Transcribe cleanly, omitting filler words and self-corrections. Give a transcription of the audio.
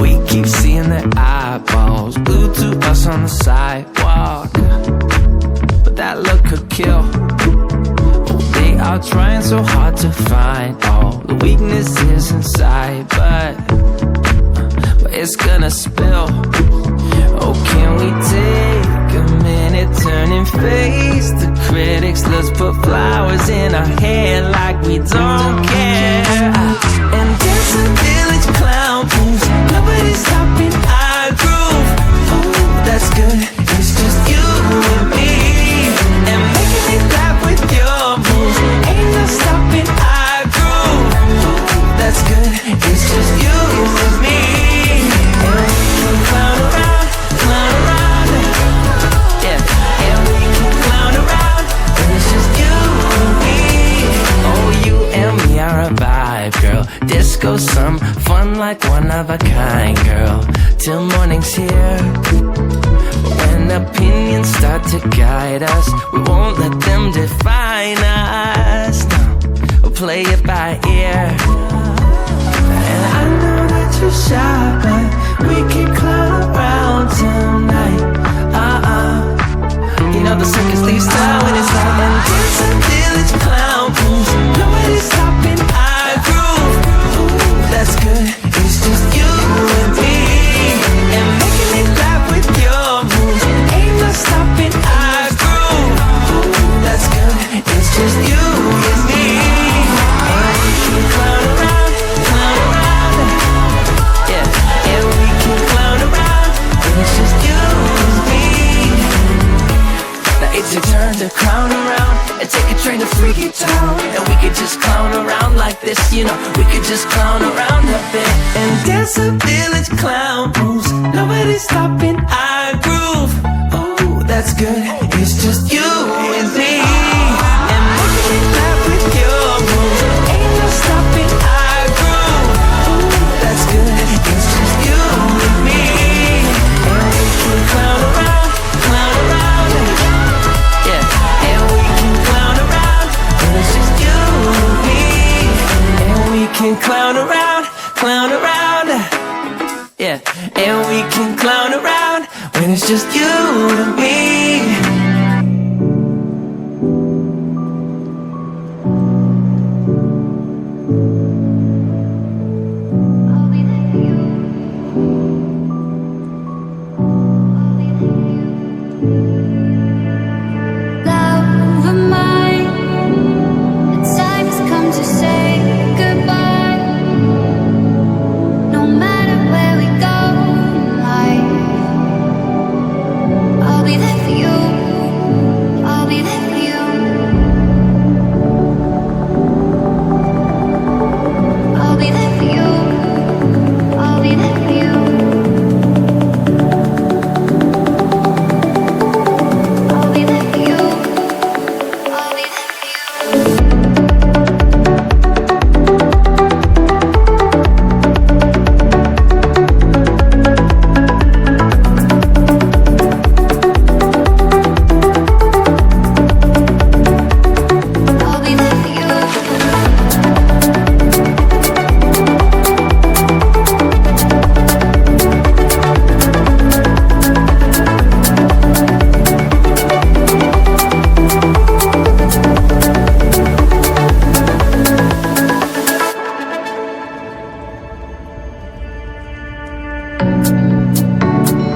We keep seeing their eyeballs glued to us on the sidewalk, but that look could kill. Oh, they are trying so hard to find all the weaknesses inside, but it's gonna spill. Oh, can we take a minute, turn and face the critics? Let's put flowers in our hair like we don't care. And dance a village clown moves, nobody's stopping our groove. Oh, that's good, it's just you and me. And making me clap with your moves, ain't no stopping our groove. Oh, that's good, it's just you and me. And we can clown around, yeah. And we can clown around, and it's just you and me. Oh, you and me are a vibe, girl. Disco, some fun like one of a kind, girl. Till morning's here. When opinions start to guide us, we won't let them define us. No, we'll play it by ear. And I know that you're shy, but we can clown around tonight. You know the circus leaves town when it's out. And dance a village clown moves, nobody's stopping our groove. Ooh, that's good, it's just you and me. And making me laugh with your moves, ain't no stopping our groove. Ooh, that's good, it's just you and me. And we can clown around, yeah. And we can clown around, and it's just you and me. Now it's your turn to clown around and take a train to Freaky Town. And we could just clown around like this, you know. We could just clown around a bit and dance a village clown moves, nobody's stopping our groove. Oh, that's good, it's just you and me. And making me laugh with your moves, ain't no stopping our groove. Oh, that's good, it's just you and me. And we can clown around, yeah. And we can clown around, and it's just you and me. And we can clown around, yeah. And we can clown around when it's just you and me. Love of mine, the time has come to say goodbye. No matter where we go in life, I'll be there for you. I'll be there for you. I'll be there for you. I'll be there for you. I'll be there for you. I'll be there for you. I'll be there for you.